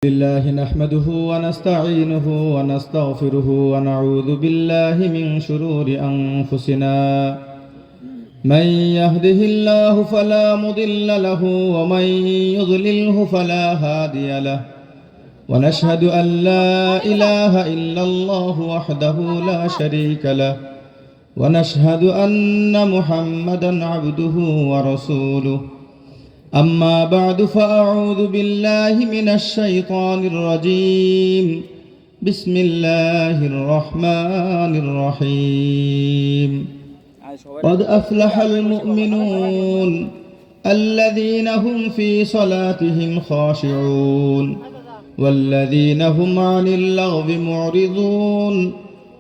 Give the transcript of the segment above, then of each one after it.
لله نحمده ونستعينه ونستغفره ونعوذ بالله من شرور أنفسنا من يهده الله فلا مضل له ومن يضلله فلا هادي له ونشهد أن لا إله إلا الله وحده لا شريك له ونشهد أن محمدا عبده ورسوله أما بعد فأعوذ بالله من الشيطان الرجيم بسم الله الرحمن الرحيم قد أفلح المؤمنون الذين هم في صلاتهم خاشعون والذين هم عن اللغو معرضون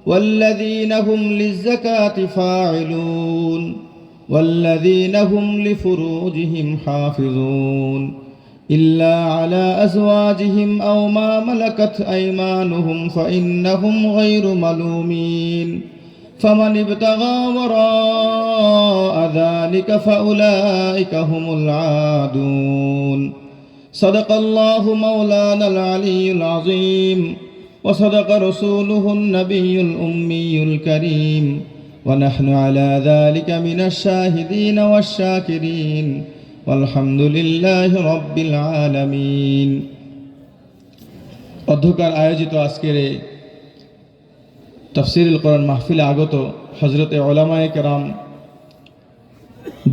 والذين هم للزكاة فاعلون والذين هم لفروجهم حافظون إلا على أزواجهم أو ما ملكت أيمانهم فإنهم غير ملومين فمن ابتغى وراء ذلك فأولئك هم العادون صدق الله مولانا العلي العظيم وصدق رسوله النبي الأمي الكريم ونحن على ذلك من الشاهدين والشاكرين والحمد لله رب العالمين। অধ্যকার আয়োজিত আজকের তাফসীরুল কোরআন মাহফিলে আগত হযরতে উলামায়ে কেরাম,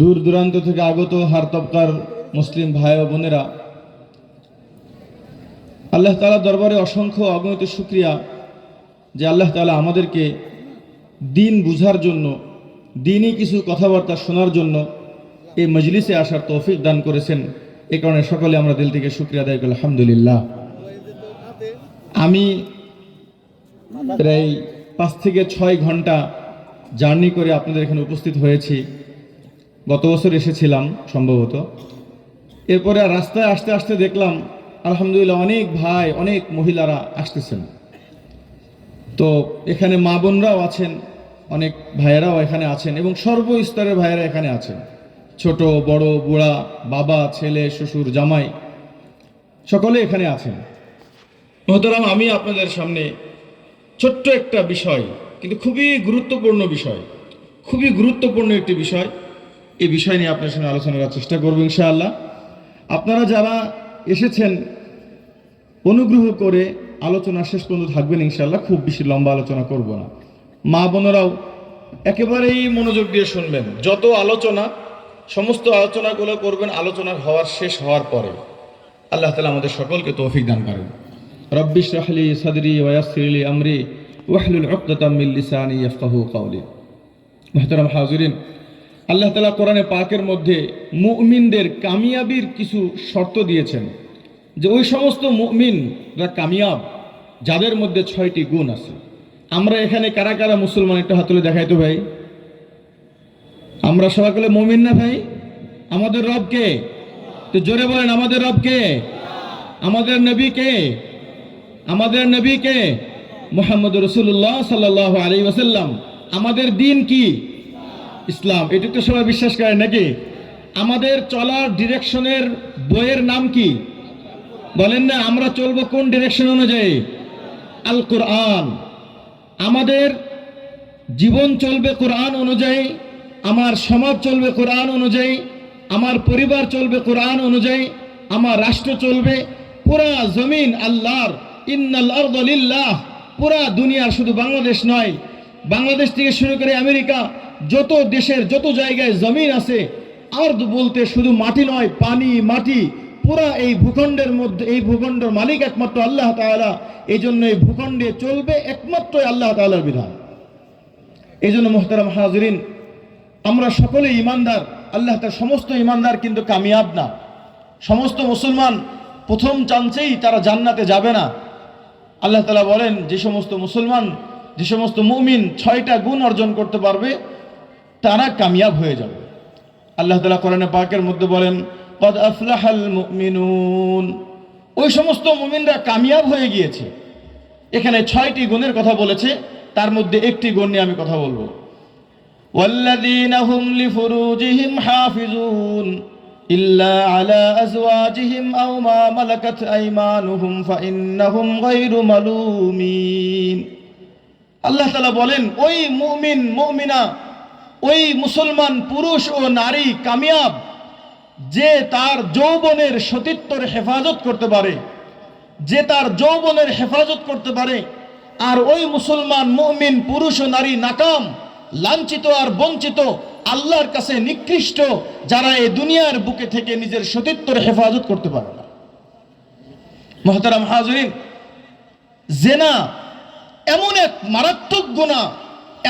দূর দূরান্ত থেকে আগত হার তবকার মুসলিম ভাই ও বোনেরা, আল্লাহ তাআলার দরবারে অসংখ্য অগণিত শুকরিয়া যে আল্লাহ তাআলা আমাদেরকে দিন বুঝার জন্য, দিনই কিছু কথাবার্তা শোনার জন্য এই মজলিসে আসার তৌফিক দান করেছেন। এই কারণে সকলে আমরা দিল থেকে শুকরিয়া আদায় করি আলহামদুলিল্লাহ। আমি প্রায় 5 থেকে 6 ঘন্টা জার্নি করে আপনাদের এখানে উপস্থিত হয়েছি। গত বছর এসেছিলাম সম্ভবত। এরপরে রাস্তায় আসতে আসতে দেখলাম আলহামদুলিল্লাহ অনেক ভাই, অনেক মহিলারা আসতেছেন। তো এখানে মা বোনরাও আছেন, অনেক ভাইয়েরাও এখানে আছেন এবং সর্বস্তরের ভাইয়েরা এখানে আছেন। ছোট বড়, বুড়া, বাবা, ছেলে, শ্বশুর, জামাই সকলে এখানে আছেন। মোহতারাম, আমি আপনাদের সামনে ছোট্ট একটা বিষয়, কিন্তু খুবই গুরুত্বপূর্ণ বিষয়, খুবই গুরুত্বপূর্ণ একটি বিষয়, এই বিষয় নিয়ে আপনার সঙ্গে আলোচনা করার চেষ্টা করব ইনশাআল্লাহ। আপনারা যারা এসেছেন অনুগ্রহ করে আলোচনা শেষ পর্যন্ত থাকবেন ইনশাআল্লাহ। খুব বেশি লম্বা আলোচনা করব না। মা বোনেরাও একেবারেই মনোযোগ দিয়ে শুনবেন। যত আলোচনা, সমস্ত আলোচনাগুলো করবেন আলোচনা শেষ হওয়ার পরে। আল্লাহ তাআলা আমাদের সকলকে তৌফিক দান করেন। রব্বি ইশরাহ লি সাদরি ওয়া ইয়াসসির লি আমরি ওয়াহলুল উকদাতাম মিন লিসানি ইয়াফকাহু কওলি। মুহতারাম হাজিরিন, আল্লাহ তাআলা কোরআনে পাকের মধ্যে মুমিনদের কামিয়াবির কিছু শর্ত দিয়েছেন, যে ওই সমস্ত মুমিনরা কামিয়াব যাদের মধ্যে 6টি গুণ আছে। আমরা এখানে কারা কারা মুসলমান একটা হাত তুলে দেখাই তো ভাই। আমরা সবাই বলে মুমিন না ভাই? আমাদের রব কে? তো জোরে বলেন, আমাদের রব কে? আমাদের নবী কে? আমাদের নবী কে? মুহাম্মদুর রাসূলুল্লাহ সাল্লাল্লাহু আলাইহি ওয়াসাল্লাম। আমাদের দ্বীন কি? ইসলাম। এটা তো সবাই বিশ্বাস করে নাকি? আমাদের চলার ডিরেকশনের বইয়ের নাম কি? বলেন না, আমরা চলবো কোন ডিরেকশন অনুযায়ী? আল কোরআন। আমাদের জীবন চলবে কোরআন অনুযায়ী, আমার সমাজ চলবে কোরআন অনুযায়ী, আমার পরিবার চলবে কোরআন অনুযায়ী, আমার রাষ্ট্র চলবে, পুরা জমিন আল্লাহর। ইন্নাল আরদা লিল্লাহ। পুরা দুনিয়ার, শুধু বাংলাদেশ নয়, বাংলাদেশ থেকে শুরু করে আমেরিকা, যত দেশের যত জায়গায় জমিন আছে, আরদ বলতে শুধু মাটি নয়, পানি, মাটি, পুরা এই ভূখণ্ডের মধ্যে, এই ভূখণ্ডের মালিক একমাত্র আল্লাহ তাআলা। এই জন্য এই ভূখণ্ডে চলবে একমাত্র আল্লাহ তাআলার বিধান। এই জন্য মুহতারাম হাজিরিন, আমরা সকলে ইমানদার। আল্লাহ তার সমস্ত ইমানদার কিন্তু কামিয়াব না। সমস্ত মুসলমান প্রথম চান্সেই তারা জান্নাতে যাবে না। আল্লাহ তাআলা বলেন, যে সমস্ত মুসলমান, যে সমস্ত মুমিন 6টা গুণ অর্জন করতে পারবে তারা কামিয়াব হয়ে যাবে। আল্লাহ তাআলা কোরআনে পাকের মধ্যে বলেন, কদ আফলাহাল মুমিনুন। ওই সমস্ত মুমিনরা কামিয়াব হয়ে গিয়েছে। এখানে 6টি গুণের কথা বলেছে, তার মধ্যে একটি গুণ নিয়ে আমি কথা বলবো। ওয়াল্লাযীনা হুম লিফুরুজিহিম হাফিজুন। ইল্লা আলা আজওয়াজিহিম আও মা মালাকাত আইমানুহুম ফাইন্নাহুম গায়রু মালুমিন। আল্লাহ তাআলা বলেন, ওই মুমিন মুমিনা, ওই মুসলমান পুরুষ ও নারী কামিয়াব যে তার যৌবনের সতীত্বর হেফাজত করতে পারে, যে তার যৌবনের হেফাজত করতে পারে। আর ওই মুসলমান মুমিন পুরুষ ও নারী নাকাম, লাঞ্ছিত আর বঞ্চিত, আল্লাহর কাছে নিকৃষ্ট, যারা এই দুনিয়ার বুকে থেকে নিজের সতীত্বর হেফাজত করতে পারে না। মুহতারাম হাজিরিন, জেনা এমন এক মারাত্মক গুনাহ,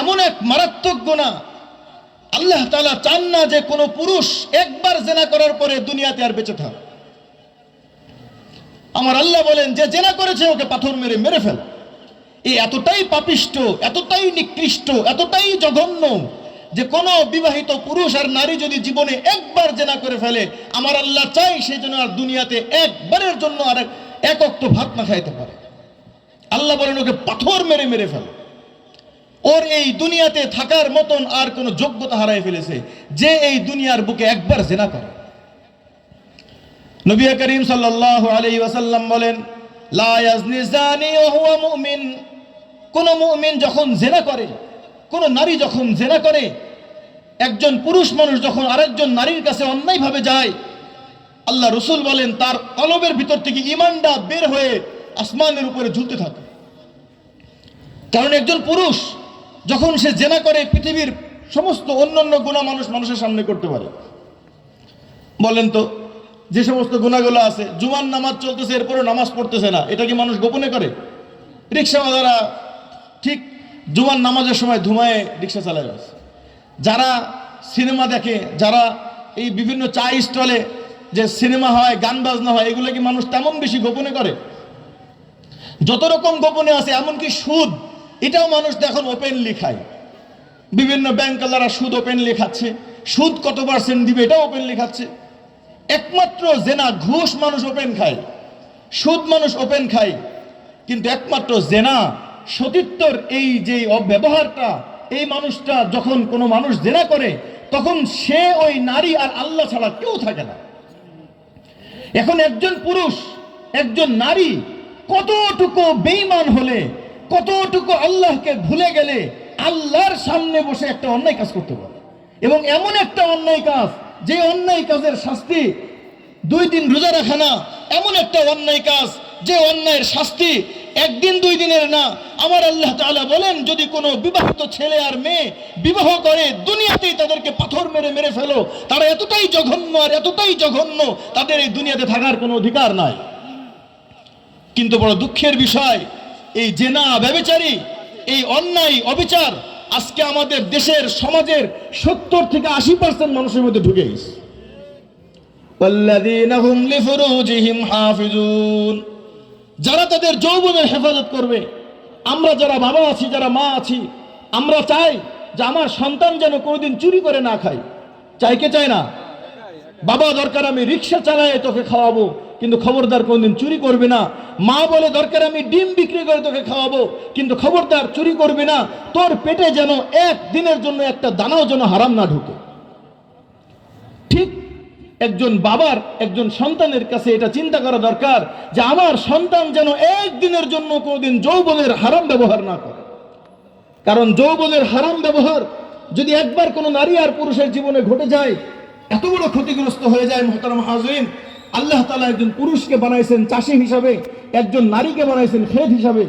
এমন এক মারাত্মক গুনাহ, আল্লাহ তাআলা চান না যে কোনো পুরুষ একবার জেনা করার পরে দুনিয়াতে আর বেঁচে থাকে। আমার আল্লাহ বলেন, যে জেনা করেছে ওকে পাথর মেরে মেরে ফেল। এই এতটাই পাপিষ্ট, এতটাই নিকৃষ্ট, এতটাই জঘন্য যে কোনো বিবাহিত পুরুষ আর নারী যদি জীবনে একবার জেনা করে ফেলে, আমার আল্লাহ চাই সে যেন আর দুনিয়াতে একবারের জন্য আর এক ওয়াক্ত ভাত না খাইতে পারে। আল্লাহ বলেন ওকে পাথর মেরে মেরে ফেল। ওর এই দুনিয়াতে থাকার মতন আর কোনো যোগ্যতা হারাই ফেলেছে যে এই দুনিয়ার বুকে একবার জেনা করে। নবী করিম সাল্লাল্লাহু আলাইহি ওয়াসাল্লাম বলেন, লা ইয়াজনি জানি ওয়া হুয়া মুমিন। কোন মুমিন যখন জেনা করে, কোন নারী যখন জেনা করে, একজন পুরুষ মানুষ যখন আরেকজন নারীর কাছে অন্যায়ভাবে যায়, আল্লাহ রাসূল বলেন তার কলবের ভিতর থেকে ঈমানটা বের হয়ে আসমানের উপরে ঝুলতে থাকে। কারণ একজন পুরুষ যখন সে জেনা করে, পৃথিবীর সমস্ত অন্যান্য গুনাহ মানুষের সামনে করতে পারে। বলেন তো, যে সমস্ত গুনাহগুলো আছে, জুমার নামাজ চলতেছে এরপরে নামাজ পড়তেছে না, এটা কি মানুষ গোপনে করে? রিক্সাওয়ালারা ঠিক জুমার নামাজের সময় ধুমায় রিক্সা চালায় আছে। যারা সিনেমা দেখে, যারা এই বিভিন্ন চা স্টলে যে সিনেমা হয়, গান বাজনা হয়, এগুলো কি মানুষ তেমন বেশি গোপনে করে? যত রকম গোপনে আছে, এমনকি সুদ, এটাও মানুষ এখন ওপেনলি খায়। বিভিন্ন ব্যাংকওয়ালারা সুদ ওপেনলি খাচ্ছে, সুদ কত পার্সেন্ট দিবে এটাও ওপেনলি খাচ্ছে। একমাত্র জেনা, ঘুষ মানুষ ওপেন খায়, সুদ মানুষ ওপেন খায়, কিন্তু একমাত্র জেনা, সতীত্বর এই যে অব্যবহারটা, এই মানুষটা যখন কোনো মানুষ জেনা করে, তখন সে ওই নারী আর আল্লাহ ছাড়া কেউ থাকে না। এখন একজন পুরুষ, একজন নারী কতটুকু বেঈমান হলে, কতটুকু আল্লাহকে ভুলে গেলে আল্লাহর সামনে বসে একটা অন্যায় কাজ করতে পারে, এবং এমন একটা অন্যায় কাজ যে অন্যায় কাজের শাস্তি 2 দিন রোজা রাখা না, এমন একটা অন্যায় কাজ যে অন্যায়ের শাস্তি 1 দিন 2 দিনের না। আমার আল্লাহ তাআলা বলেন, যদি কোনো বিবাহিত ছেলে আর মেয়ে বিবাহ করে, দুনিয়াতেই তাদেরকে পাথর মেরে মেরে ফেলো। তারা এতটাই জঘন্য আর এতটাই জঘন্য, তাদের এই দুনিয়াতে থাকার কোনো অধিকার নাই। কিন্তু বড় দুঃখের বিষয়, এই জেনা, ব্যভিচারী, এই অন্যায় অবিচার আজকে আমাদের দেশের সমাজের 70 থেকে 80% মানুষের মধ্যে ঢুকে গেছে। ওয়াল্লাযীনা হুম লিফুরুজিহিম হাফিজুন, যারা তাদের যৌবনের হেফাজত করবে। আমরা যারা বাবা আছি, যারা মা আছি, আমরা চাই যে আমার সন্তান যেন কোনোদিন চুরি করে না খায়। চাই কে চায় না? বাবা, দরকার আমি রিক্সা চালায় তোকে খাওয়াবো, কিন্তু খবরদার কোনদিন চুরি করবে না। মা বলে, দরকার আমি ডিম বিক্রি করে তোকে খাওয়াবো, কিন্তু খবরদার চুরি করবে না। তোর পেটে যেন 1 দিনের জন্য একটা দানাও যেন হারাম না ঢুকে। ঠিক একজন বাবার একজন সন্তানের কাছে এটা চিন্তা করা দরকার যে আমার সন্তান যেন 1 দিনের জন্য কোনদিন যৌবনের হারাম ব্যবহার না করে। কারণ যৌবনের হারাম ব্যবহার যদি একবার কোনো নারী আর পুরুষের জীবনে ঘটে যায়, এত বড় ক্ষতিগ্রস্ত হয়ে যায়। মুহতারাম হাজিরিন, আল্লাহ তাআলা একজন পুরুষকে বানাইছেন চাষী হিসাবে, একজন নারীকে বানাইছেন খেত হিসাবে।